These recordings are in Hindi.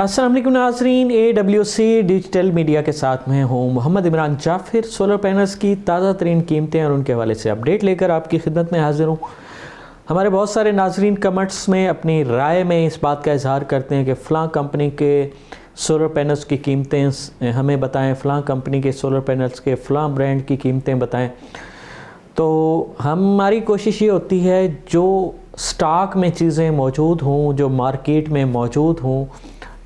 अस्सलाम वालेकुम नाज़रीन, AWC डिजिटल मीडिया के साथ मैं हूँ मोहम्मद इमरान जाफिर। सोलर पैनल्स की ताज़ा तरीन कीमतें और उनके हवाले से अपडेट लेकर आपकी खिदमत में हाजिर हूँ। हमारे बहुत सारे नाज़रीन कमेंट्स में अपनी राय में इस बात का इजहार करते हैं कि फ़लाँ कंपनी के सोलर पैनल्स की कीमतें हमें बताएं, फ़लाँ कंपनी के सोलर पैनल्स के फ़लाँ ब्रांड की कीमतें बताएं। तो हमारी कोशिश ये होती है जो स्टॉक में चीज़ें मौजूद हों, जो मार्केट में मौजूद हों,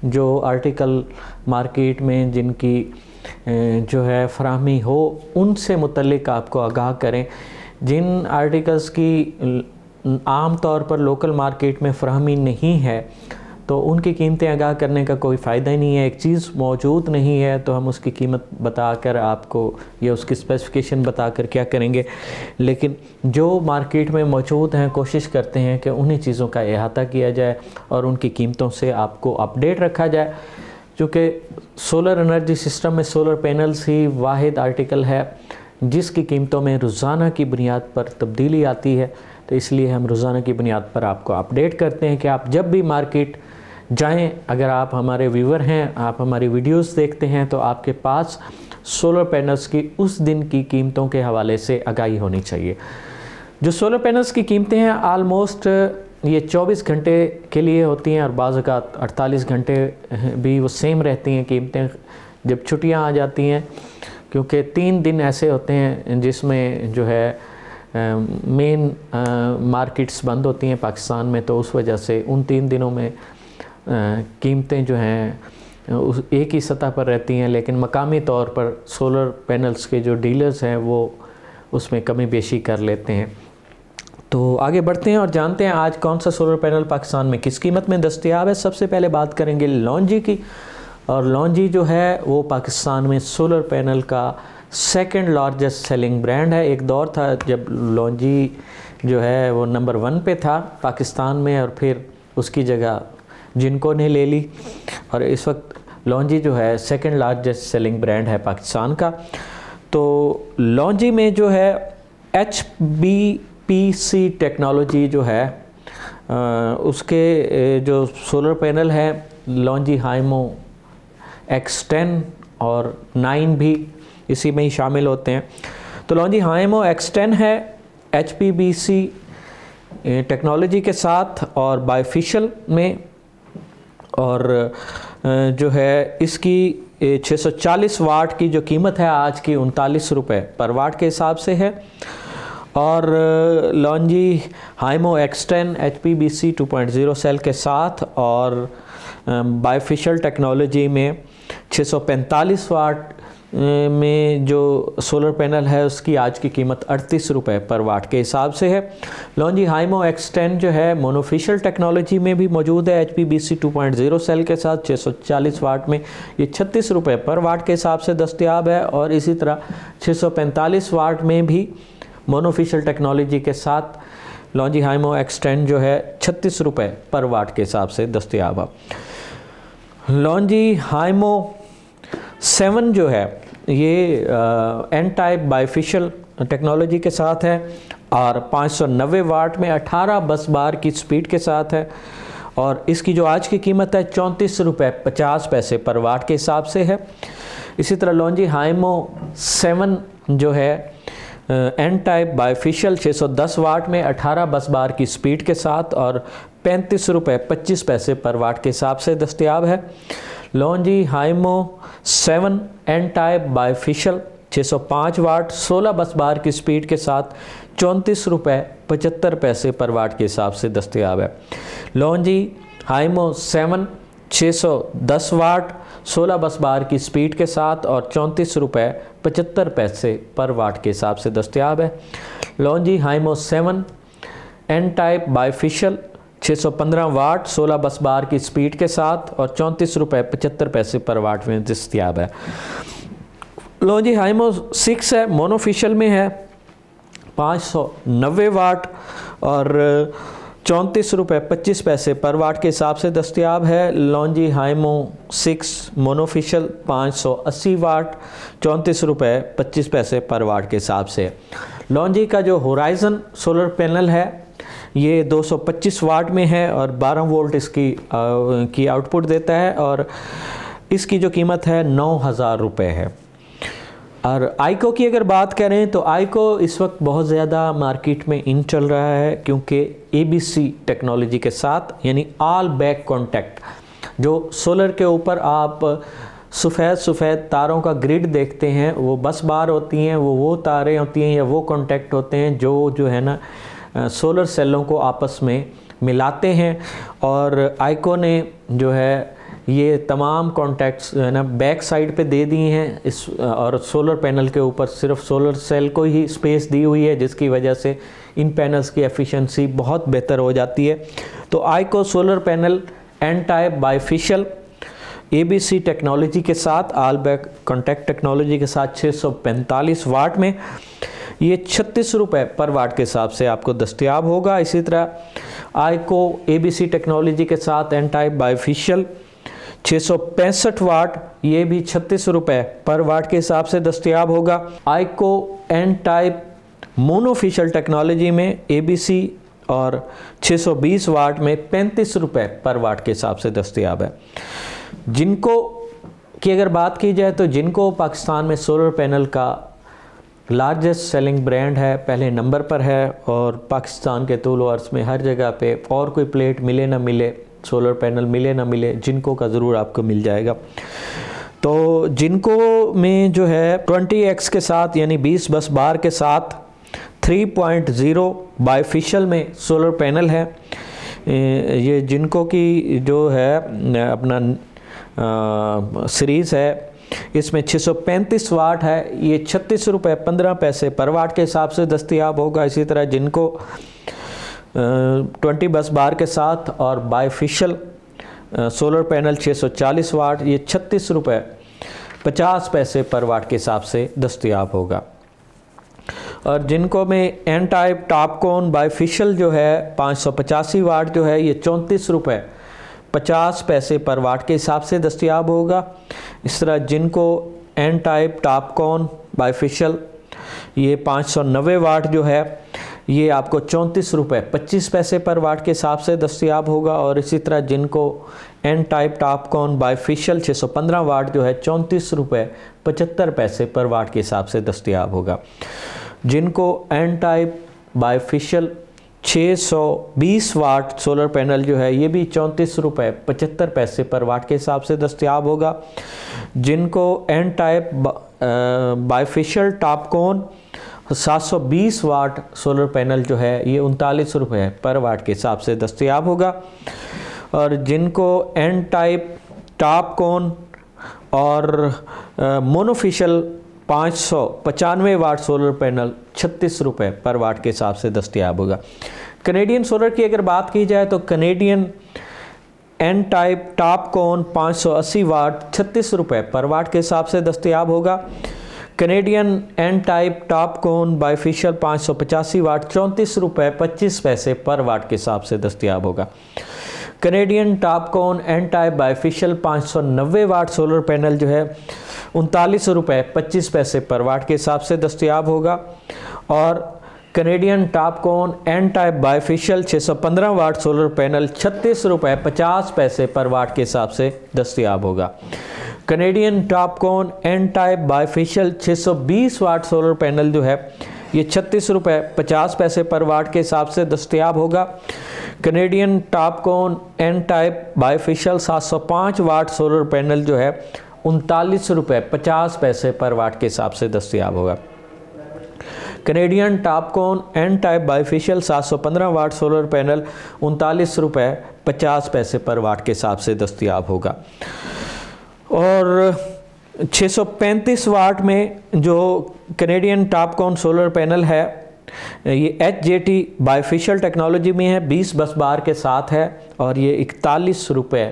जो आर्टिकल मार्केट में जिनकी जो है फराहमी हो, उनसे मुतल्लिक आपको आगाह करें। जिन आर्टिकल्स की आम तौर पर लोकल मार्केट में फराहमी नहीं है तो उनकी कीमतें आगाह करने का कोई फ़ायदा ही नहीं है। एक चीज़ मौजूद नहीं है तो हम उसकी कीमत बताकर आपको या उसकी स्पेसिफ़िकेशन बताकर क्या करेंगे। लेकिन जो मार्केट में मौजूद हैं कोशिश करते हैं कि उन्हीं चीज़ों का अहाता किया जाए और उनकी कीमतों से आपको अपडेट रखा जाए। चूँकि सोलर एनर्जी सिस्टम में सोलर पैनल्स ही वाहिद आर्टिकल है जिसकी कीमतों में रोज़ाना की बुनियाद पर तब्दीली आती है, तो इसलिए हम रोज़ाना की बुनियाद पर आपको अपडेट करते हैं कि आप जब भी मार्केट जाएं, अगर आप हमारे व्यूवर हैं, आप हमारी वीडियोस देखते हैं, तो आपके पास सोलर पैनल्स की उस दिन की कीमतों के हवाले से आगाही होनी चाहिए। जो सोलर पैनल्स की कीमतें हैं आलमोस्ट ये 24 घंटे के लिए होती हैं और बाज़ औक़ात 48 घंटे भी वो सेम रहती हैं कीमतें। जब छुट्टियां आ जाती हैं, क्योंकि 3 दिन ऐसे होते हैं जिसमें जो है मेन मार्केट्स बंद होती हैं पाकिस्तान में, तो उस वजह से उन 3 दिनों में कीमतें जो हैं उस एक ही सतह पर रहती हैं। लेकिन मकामी तौर पर सोलर पैनल्स के जो डीलर्स हैं वो उसमें कमी बेशी कर लेते हैं। तो आगे बढ़ते हैं और जानते हैं आज कौन सा सोलर पैनल पाकिस्तान में किस कीमत में दस्तयाब है। सबसे पहले बात करेंगे लॉन्जी की, और लॉन्जी जो है वो पाकिस्तान में सोलर पैनल का सेकंड लार्जेस्ट सेलिंग ब्रांड है। एक दौर था जब लॉन्जी जो है वो नंबर 1 पे था पाकिस्तान में, और फिर उसकी जगह जिनको ने ले ली, और इस वक्त लॉन्जी जो है सेकंड लार्जेस्ट सेलिंग ब्रांड है पाकिस्तान का। तो लॉन्जी में जो है HBPC टेक्नोलॉजी जो है उसके जो सोलर पैनल है लॉन्जी हाइमो X10 और 9 भी इसी में ही शामिल होते हैं। तो लॉन्जी हाइमो X10 है HBPC टेक्नोलॉजी के साथ और बायफिशियल में, और जो है इसकी 640 वाट की जो कीमत है आज की 39 रुपये पर वाट के हिसाब से है। और लॉन्जी हाइमो X10 HBPC 2.0 सेल के साथ और बायफिशियल टेक्नोलॉजी में 645 वाट में जो सोलर पैनल है उसकी आज की कीमत 38 रुपये पर वाट के हिसाब से है। लॉन्जी हाइमो X10 जो है मोनोफिशियल टेक्नोलॉजी में भी मौजूद है HBPC 2.0 सेल के साथ 640 वाट में, ये 36 रुपये पर वाट के हिसाब से दस्तयाब है। और इसी तरह 645 वाट में भी मोनोफिशियल टेक्नोलॉजी के साथ लॉन्जी हाइमो X10 जो है 36 रुपये पर वाट के हिसाब से दस्तयाब है। लॉन्जी हाइमो 7 जो है ये एन टाइप बायफिशियल टेक्नोलॉजी के साथ है और 590 वाट में 18 बस बार की स्पीड के साथ है, और इसकी जो आज की कीमत है 34 रुपये 50 पैसे पर वाट के हिसाब से है। इसी तरह लॉन्जी हाइमो 7 जो है एन टाइप बायफिशियल 610 वाट में 18 बस बार की स्पीड के साथ और 35 रुपये 25 पैसे पर वाट के हिसाब से दस्तयाब है। लॉन्जी हाइमो 7 एन टाइप बायफिशियल 605 वाट 16 बस बार की स्पीड के साथ 34 रुपये 75 पैसे पर वाट के हिसाब से दस्तयाब है। लॉन्जी हाइमो 7 610 वाट 16 बस बार की स्पीड के साथ और 34 रुपये 75 पैसे पर वाट के हिसाब से दस्तयाब है। लॉन्जी हाइमो 7 एन टाइप बायफिशियल 615 वाट 16 बस बार की स्पीड के साथ और 34 रुपये 75 पैसे पर वाट में दस्तयाब है। लॉन्जी हाइमो 6 है, मोनोफिशियल में है, 590 वाट और 34 रुपये 25 पैसे पर वाट के हिसाब से दस्तयाब है। लॉन्जी हाइमो 6 मोनोफिशियल 580 वाट 34 रुपये 25 पैसे पर वाट के हिसाब से। लॉन्जी का जो होराइज़न सोलर पैनल है ये 225 वाट में है और 12 वोल्ट इसकी की आउटपुट देता है और इसकी जो कीमत है 9,000 रुपये है। और आइको की अगर बात करें तो आइको इस वक्त बहुत ज़्यादा मार्केट में इन चल रहा है, क्योंकि ABC टेक्नोलॉजी के साथ, यानी ऑल बैक कॉन्टैक्ट, जो सोलर के ऊपर आप सफ़ेद तारों का ग्रिड देखते हैं, वो बस बार होती हैं, वो तारें होती हैं या वो कॉन्टैक्ट होते हैं जो है ना सोलर सेलों को आपस में मिलाते हैं। और आइको ने जो है ये तमाम कॉन्टैक्ट्स है ना बैक साइड पे दे दिए हैं इस, और सोलर पैनल के ऊपर सिर्फ सोलर सेल को ही स्पेस दी हुई है, जिसकी वजह से इन पैनल्स की एफिशिएंसी बहुत बेहतर हो जाती है। तो Aiko solar panel N type bifacial ABC technology के साथ, ऑल बैक कॉन्टैक्ट टेक्नोलॉजी के साथ 645 वाट में ये 36 रुपये पर वाट के हिसाब से आपको दस्तयाब होगा। इसी तरह आइको ABC टेक्नोलॉजी के साथ एन टाइप बाइफेशियल 665 वाट, ये भी 36 रुपये पर वाट के हिसाब से दस्तयाब होगा। आइको एन टाइप मोनोफेशियल टेक्नोलॉजी में ABC और 620 वाट में 35 रुपये पर वाट के हिसाब से दस्तयाब है। जिनको की अगर बात की जाए तो जिनको पाकिस्तान में सोलर पैनल का लार्जेस्ट सेलिंग ब्रांड है, पहले नंबर पर है, और पाकिस्तान के तूल अर्ज़ में हर जगह पे और कोई प्लेट मिले ना मिले, सोलर पैनल मिले ना मिले, जिनको का ज़रूर आपको मिल जाएगा। तो जिनको में जो है 20x के साथ यानी 20 बस बार के साथ 3.0 बाइफेशियल में सोलर पैनल है। ये जिनको की जो है अपना सीरीज़ है, इसमें 635 वाट है, ये 36 रुपये 15 पैसे पर वाट के हिसाब से दस्तयाब होगा। इसी तरह जिनको 20 बस बार के साथ और बाइफेशियल सोलर पैनल 640 वाट, ये 36 रुपये 50 पैसे पर वाट के हिसाब से दस्तयाब होगा। और जिनको में एन टाइप टॉपकॉन बाइफेशियल जो है 585 वाट जो है, ये 34 रुपये 50 पैसे पर वाट के हिसाब से दस्तयाब होगा। इस तरह जिनको एन टाइप टॉपकॉन बाइफेशियल ये 590 वाट जो है, ये आपको 34 रुपये 25 पैसे पर वाट के हिसाब से दस्तयाब होगा। और इसी तरह जिनको एन टाइप टॉपकॉन बाइफेशियल 615 वाट जो है 34 रुपये 75 पैसे पर वाट के हिसाब से दस्तयाब होगा। जिनको N type bifacial 620 watt solar panel जो है, ये भी 34 रुपये 75 पैसे पर वाट के हिसाब से दस्तयाब होगा। जिनको N type bifacial TOPCon 720 watt solar panel जो है, ये 39 रुपये पर वाट के हिसाब से दस्तयाब होगा। और जिनको एन टाइप टॉपकॉन और मोनोफेशियल 595 वाट सोलर पैनल 36 रुपये पर वाट के हिसाब से दस्तयाब होगा। कनेडियन सोलर की अगर बात की जाए तो Canadian N type TOPCon 580 watt 36 रुपये पर वाट के हिसाब से दस्तयाब होगा। Canadian N type TOPCon bifacial 585 watt 34 रुपये 25 पैसे पर वाट के हिसाब से दस्तयाब होगा। Canadian TOPCon N type bifacial 590 watt solar panel जो है 39 रुपये 25 पैसे पर वाट के हिसाब से दस्तयाब होगा। और Canadian TOPCon N type bifacial 615 watt solar panel 36 रुपये 50 पैसे पर वाट के हिसाब से दस्तयाब होगा। Canadian TOPCon N type bifacial 620 watt solar panel जो है, ये 36 रुपये 50 पैसे पर वाट के हिसाब से दस्तयाब होगा। Canadian TOPCon N type bifacial 705 watt solar panel जो है 39 रुपये 50 पैसे पर वाट के हिसाब से दस्तयाब होगा। Canadian TOPCon N type bifacial 715 watt solar panel 39 रुपये 50 पैसे पर वाट के हिसाब से दस्तयाब होगा। और 635 वाट में जो कनेडियन टॉपकॉन सोलर पैनल है, ये HJT बाइफेशियल टेक्नोलॉजी में है, 20 बस बार के साथ है, और ये 41 रुपये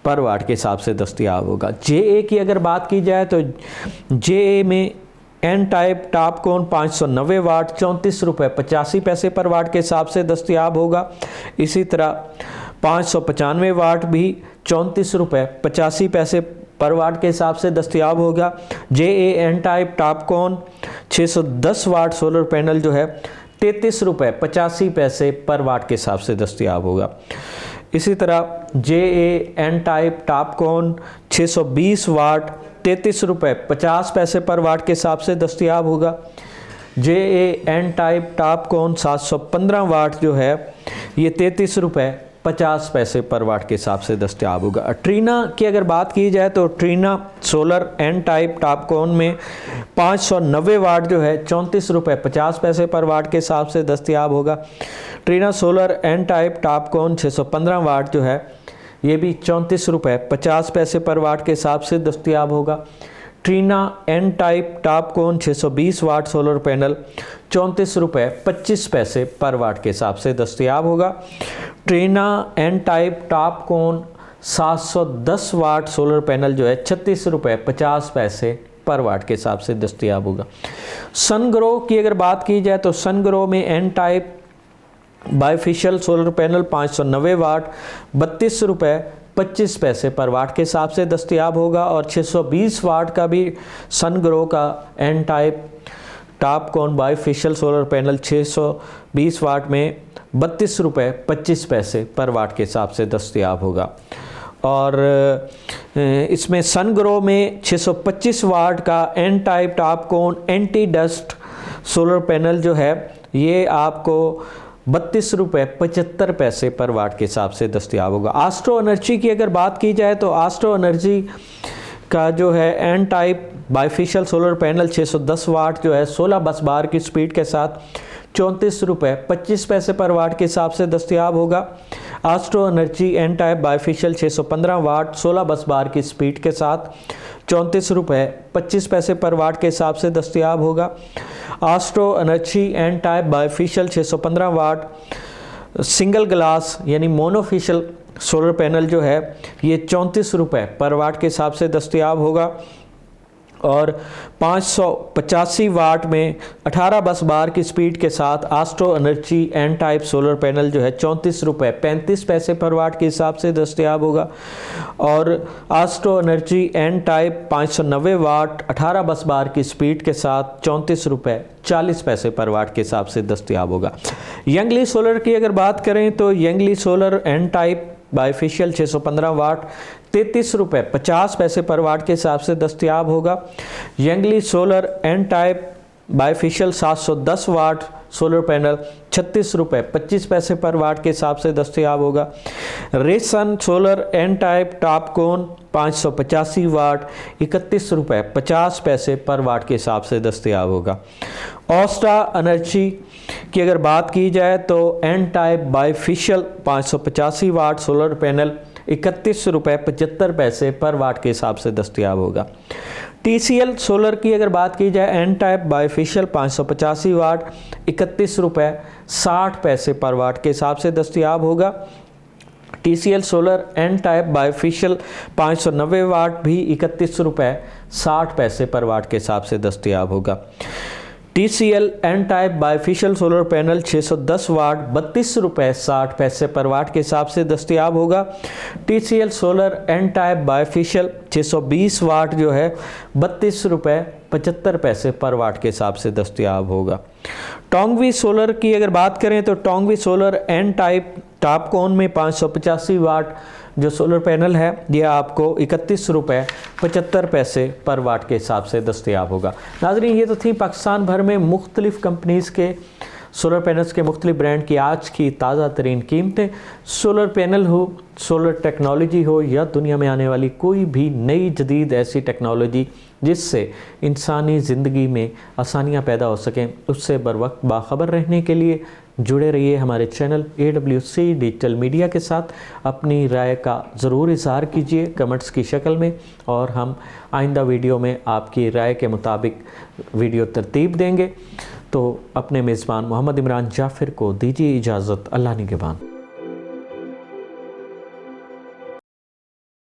पर वाट के हिसाब से दस्तयाब होगा। JA की अगर बात की जाए तो JA में एन टाइप टॉपकॉन 590 वाट 34 रुपये 85 पैसे पर वाट के हिसाब से दस्तयाब होगा। इसी तरह 595 वाट भी 34 रुपये 85 पैसे पर वाट के हिसाब से दस्तयाब होगा। JA N type TOPCon 610 watt solar panel जो है ₹33.85 पर वाट के हिसाब से दस्तयाब होगा। इसी तरह JA-N टाइप टॉपकॉन 620 वाट ₹33.50 पर वाट के हिसाब से दस्तयाब होगा। JA-N टाइप टॉपकॉन 715 वाट जो है ये ₹33.50 पर वाट के हिसाब से दस्तयाब होगा। ट्रीना की अगर बात की जाए तो Trina solar N type Topcon में 590 वाट जो है ₹34.50 पर वाट के हिसाब से दस्तयाब होगा। Trina solar N type Topcon 615 वाट जो है ये भी ₹34.50 पर वाट के हिसाब से दस्तयाब होगा। Trina N type TOPCon 620 watt solar panel ₹34.25 per watt के हिसाब से दस्तयाब होगा। Trina N type TOPCon 710 watt solar panel जो है ₹36.50 पर वाट के हिसाब से दस्तयाब होगा। सनग्रो की अगर बात की जाए तो सनग्रो में N type bifacial solar panel 590 वाट ₹32.25 पर वाट के हिसाब से दस्तयाब होगा। और 620 वाट का भी सनग्रो का N type TOPCon bifacial solar panel 620 वाट में ₹32.25 पर वाट के हिसाब से दस्तयाब होगा। और इसमें सनग्रो में 625 वाट का N type Topcon anti dust solar panel जो है ये आपको ₹32.75 पर वाट के हिसाब से दस्तयाब होगा। एस्ट्रो एनर्जी की अगर बात की जाए तो एस्ट्रो एनर्जी का जो है N type bifacial solar panel 610 वाट जो है 16 बस बार की स्पीड के साथ ₹34.25 पर वाट के हिसाब से दस्तयाब होगा। Astro Energy N type bifacial 615 वाट 16 बस बार की स्पीड के साथ ₹34.25 पर वाट के हिसाब से दस्तयाब होगा। Astro Energy N type bifacial 615 watt single glass यानी मोनोफेशियल सोलर पैनल जो है ये ₹34 पर वाट के हिसाब से दस्तयाब होगा। और 585 वाट में 18 बस बार की स्पीड के साथ astro Energy N type solar panel जो है ₹34.35 पर वाट के हिसाब से दस्तयाब होगा। और एस्ट्रो एनर्जी N टाइप 590 वाट 18 बस बार की स्पीड के साथ ₹34.40 पर वाट के हिसाब से दस्तयाब होगा। यंगली सोलर की अगर बात करें तो Yingli solar N type bifacial 615 watt ₹33.50 पर वाट के हिसाब से दस्तयाब होगा। Yingli solar N type bifacial 710 watt solar panel ₹36.25 पर वाट के हिसाब से दस्तयाब होगा। Risen solar N type TOPCon 585 watt ₹31.50 पर वाट के हिसाब से दस्तयाब होगा। ऑस्टा एनर्जी की अगर बात की जाए तो N type bifacial 585 watt solar panel ₹31.75 per watt के हिसाब से दस्तयाब होगा। TCL सोलर की अगर बात की जाए N टाइप बाइफेशियल 585 वाट ₹31.60 पर वाट के हिसाब से दस्तयाब होगा। TCL solar N type bifacial 590 वाट भी ₹31.60 पर वाट के हिसाब से दस्तयाब होगा। TCL N type bifacial solar panel 610 वाट ₹32.60 पर वाट के हिसाब से दस्तयाब होगा। TCL solar N type bifacial 620 वाट जो है ₹32.75 पर वाट के हिसाब से दस्तयाब होगा। टोंगवी सोलर की अगर बात करें तो टोंगवी सोलर N टाइप टॉपकॉन में 585 वाट जो सोलर पैनल है ये आपको ₹31.75 पर वाट के हिसाब से दस्तयाब होगा। नाज़रीन ये तो थी पाकिस्तान भर में मुख्तलिफ़ कंपनीज़ के सोलर पैनल्स के मुख्तलिफ ब्रांड की आज की ताज़ा तरीन कीमतें। सोलर पैनल हो, सोलर टेक्नोलॉजी हो या दुनिया में आने वाली कोई भी नई जदीद ऐसी टेक्नोलॉजी जिससे इंसानी ज़िंदगी में आसानियाँ पैदा हो सकें, उससे बर वक्त बाखबर रहने के लिए जुड़े रहिए हमारे चैनल AWC डिजिटल मीडिया के साथ। अपनी राय का ज़रूर इज़हार कीजिए कमेंट्स की शक्ल में और हम आइंदा वीडियो में आपकी राय के मुताबिक वीडियो तरतीब देंगे। तो अपने मेज़बान मोहम्मद इमरान जाफ़िर को दीजिए इजाज़त। अल्लाह निगहबान।